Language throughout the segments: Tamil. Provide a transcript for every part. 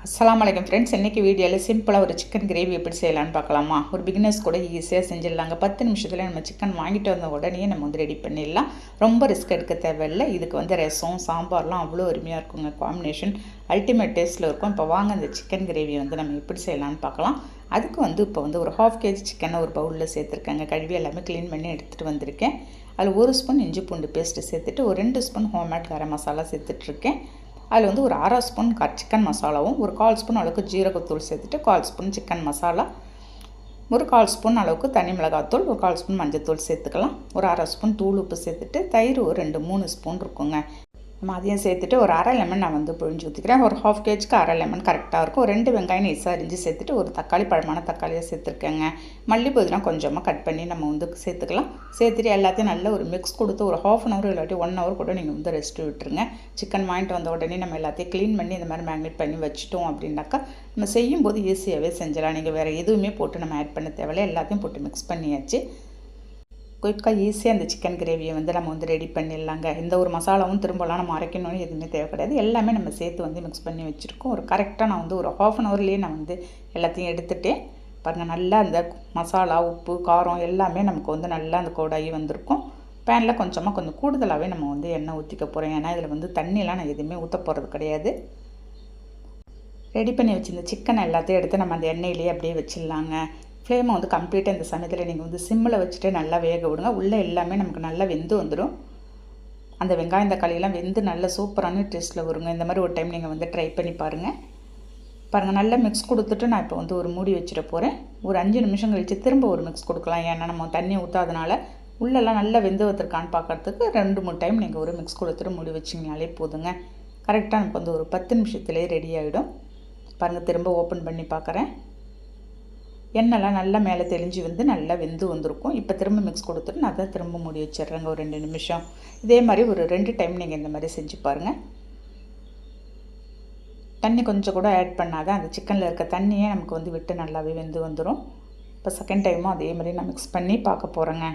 அஸ்ஸலாமு அலைக்கும் ஃப்ரெண்ட்ஸ். இன்றைக்கி வீடியோவில் சிம்பிளாக ஒரு சிக்கன் கிரேவி எப்படி செய்யலான்னு பார்க்கலாமா? ஒரு பிகினர்ஸ் கூட ஈஸியாக செஞ்சிடலாங்க. 10 நிமிஷத்தில் நம்ம சிக்கன் வாங்கிட்டு வந்த உடனே நம்ம வந்து ரெடி பண்ணிடலாம். ரொம்ப ரிஸ்க் எடுக்க தேவையில்லை. இதுக்கு வந்து ரசம் சாம்பார்லாம் அவ்வளோ அருமையாக இருக்குங்க. காம்பினேஷன் அல்டிமேட் டேஸ்ட்டில் இருக்கும். இப்போ வாங்க இந்த சிக்கன் கிரேவி வந்து நம்ம எப்படி செய்யலான்னு பார்க்கலாம். அதுக்கு வந்து இப்போ வந்து ஒரு 1/2 kg சிக்கனை ஒரு பவுலில் சேர்த்துருக்கேங்க. கழுவி எல்லாமே க்ளீன் பண்ணி எடுத்துகிட்டு வந்திருக்கேன். அதில் 1 ஸ்பூன் இஞ்சி பூண்டு பேஸ்ட்டு சேர்த்துட்டு ஒரு 2 ஸ்பூன் ஹோம்மேட் கரம் மசாலா சேர்த்துட்ருக்கேன். அதில் வந்து ஒரு 1/2 ஸ்பூன் சிக்கன் மசாலாவும் ஒரு 1/4 ஸ்பூன் அளவுக்கு ஜீரகத்தூள் சேர்த்துட்டு 1/4 ஸ்பூன் சிக்கன் மசாலா, ஒரு 1/4 ஸ்பூன் அளவுக்கு தனி மிளகாத்தூள், ஒரு 1/4 ஸ்பூன் மஞ்சத்தூள் சேர்த்துக்கலாம். ஒரு 1/2 ஸ்பூன் தூள் உப்பு சேர்த்துட்டு தயிர் ஒரு 2-3 ஸ்பூன் இருக்குங்க. நம்ம அதையும் சேர்த்துட்டு ஒரு 1/2 லெமன் நான் வந்து புழிஞ்சு ஊற்றிக்கிறேன். ஒரு 1/2 kgக்கு 1/2 லெமன் கரெக்டாக இருக்கும். ஒரு 2 வெங்காயம் நைஸாக அரிஞ்சு சேர்த்துட்டு ஒரு தக்காளி, பழமான தக்காளியாக சேர்த்துருக்கேங்க. மல்லி புதினா கொஞ்சமாக கட் பண்ணி நம்ம வந்து சேர்த்துக்கலாம். சேர்த்துட்டு எல்லாத்தையும் நல்லா ஒரு மிக்ஸ் கொடுத்து ஒரு 1/2 hour இல்லாட்டி 1 hour கூட நீங்கள் வந்து ரெஸ்ட் விட்டுருங்க. சிக்கன் வாங்கிட்டு வந்த உடனே நம்ம எல்லாத்தையும் க்ளீன் பண்ணி இந்த மாதிரி மேக்னேட் பண்ணி வச்சுட்டோம் அப்படின்னாக்கா நம்ம செய்யும்போது ஈஸியாகவே செஞ்சிடலாம். நீங்கள் வேறு எதுவுமே போட்டு நம்ம ஆட் பண்ண தேவையில்லை. எல்லாத்தையும் போட்டு மிக்ஸ் பண்ணியாச்சு. குயிக்காக ஈஸியாக அந்த சிக்கன் கிரேவியை வந்து நம்ம வந்து ரெடி பண்ணிடலாங்க. இந்த ஒரு மசாலாவும் திரும்பலாம் நம்ம அரைக்கணும்னு எதுவுமே தேவை கிடையாது. எல்லாமே நம்ம சேர்த்து வந்து மிக்ஸ் பண்ணி வச்சுருக்கோம். ஒரு கரெக்டாக நான் வந்து ஒரு 1/2 hourலேயே நான் வந்து எல்லாத்தையும் எடுத்துகிட்டேன். பாருங்கள், நல்லா அந்த மசாலா, உப்பு, காரம் எல்லாமே நமக்கு வந்து நல்லா அந்த கோடாகி வந்திருக்கும். பேனில் கொஞ்சம் கூடுதலாகவே நம்ம வந்து எண்ணெய் ஊற்றிக்க போகிறோம். ஏன்னா இதில் வந்து தண்ணியெலாம் நான் எதுவுமே ஊற்ற போகிறது கிடையாது. ரெடி பண்ணி வச்சுருந்த சிக்கனை எல்லாத்தையும் எடுத்து நம்ம அந்த எண்ணெயிலேயே அப்படியே வச்சிடலாங்க. ஃப்ளேமை வந்து கம்ப்ளீட்டாக இந்த சமயத்தில் நீங்கள் வந்து சிம்மில் வச்சுட்டு நல்லா வேக விடுங்க. உள்ளே எல்லாமே நமக்கு நல்லா வெந்து வந்துடும். அந்த வெங்காயம் தக்காளியெல்லாம் வெந்து நல்ல சூப்பரான டேஸ்ட்டில் வருங்க. இந்த மாதிரி ஒரு டைம் நீங்கள் வந்து ட்ரை பண்ணி பாருங்கள். நல்லா மிக்ஸ் கொடுத்துட்டு நான் இப்போ வந்து ஒரு மூடி வச்சுட போகிறேன். ஒரு 5 நிமிஷம் கழித்து திரும்ப ஒரு மிக்ஸ் கொடுக்கலாம். ஏன்னா நம்ம தண்ணி ஊற்றாதனால உள்ளெல்லாம் நல்லா வெந்து வந்துருக்கான்னு பார்க்குறதுக்கு 2-3 டைம் நீங்கள் ஒரு மிக்ஸ் கொடுத்துட்டு மூடி வச்சிங்கனாலே போதுங்க. கரெக்டாக நமக்கு வந்து ஒரு 10 நிமிஷத்துலேயே ரெடி ஆகிடும். பாருங்கள், திரும்ப ஓப்பன் பண்ணி பார்க்குறேன். எண்ணெய்லாம் நல்லா மேலே தெளிஞ்சு வந்து நல்லா வெந்து வந்திருக்கும். இப்போ திரும்ப மிக்ஸ் கொடுத்துட்டு நான் அதை திரும்ப மூடி வச்சிடுறேங்க ஒரு 2 நிமிஷம். இதே மாதிரி ஒரு 2 டைம் நீங்கள் இந்த மாதிரி செஞ்சு பாருங்கள். தண்ணி கொஞ்சம் கூட ஆட் பண்ணாதான் அந்த சிக்கனில் இருக்க தண்ணியே நமக்கு வந்து விட்டு நல்லாவே வெந்து வந்துடும். இப்போ செகண்ட் டைமும் அதே மாதிரி நான் மிக்ஸ் பண்ணி பார்க்க போகிறேங்க.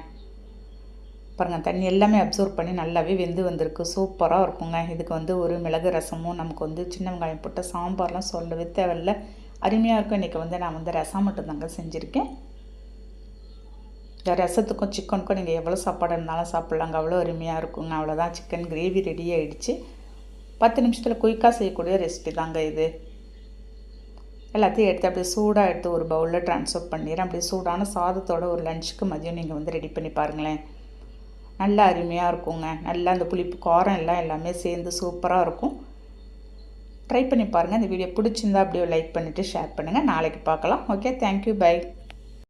பாருங்கள், தண்ணி எல்லாமே அப்சர்வ் பண்ணி நல்லாவே வெந்து வந்திருக்கு. சூப்பராக இருக்குங்க. இதுக்கு வந்து ஒரு மிளகு ரசமும் நமக்கு வந்து சின்ன வெங்காயம் போட்ட சாம்பார்லாம் சொல்லவே தேவையில்லை, அருமையாக இருக்கும். இன்றைக்கி வந்து நான் வந்து ரசம் மட்டும்தாங்க செஞ்சுருக்கேன். இந்த ரசத்துக்கும் சிக்கனுக்கும் நீங்கள் எவ்வளோ சாப்பாடு இருந்தாலும் சாப்பிட்லாங்க. அவ்வளோ அருமையாக இருக்குங்க. அவ்வளோதான், சிக்கன் கிரேவி ரெடி ஆகிடுச்சு. 10 நிமிஷத்தில் குயிக்காக செய்யக்கூடிய ரெசிபி தாங்க இது. எல்லாத்தையும் எடுத்து அப்படியே சூடாக எடுத்து ஒரு பவுலில் ட்ரான்ஸ்ஃபர் பண்ணிடுறேன். அப்படியே சூடான சாதத்தோட ஒரு லஞ்சுக்கு மதியம் நீங்கள் வந்து ரெடி பண்ணி பாருங்களேன். நல்லா அருமையாக இருக்குங்க. நல்லா அந்த புளிப்பு காரம் எல்லாமே சேர்ந்து சூப்பராக இருக்கும். ட்ரை பண்ணி பாருங்கள். இந்த வீடியோ பிடிச்சிருந்தா அப்படியே லைக் பண்ணிவிட்டு ஷேர் பண்ணுங்கள். நாளைக்கு பார்க்கலாம். Okay, thank you, by.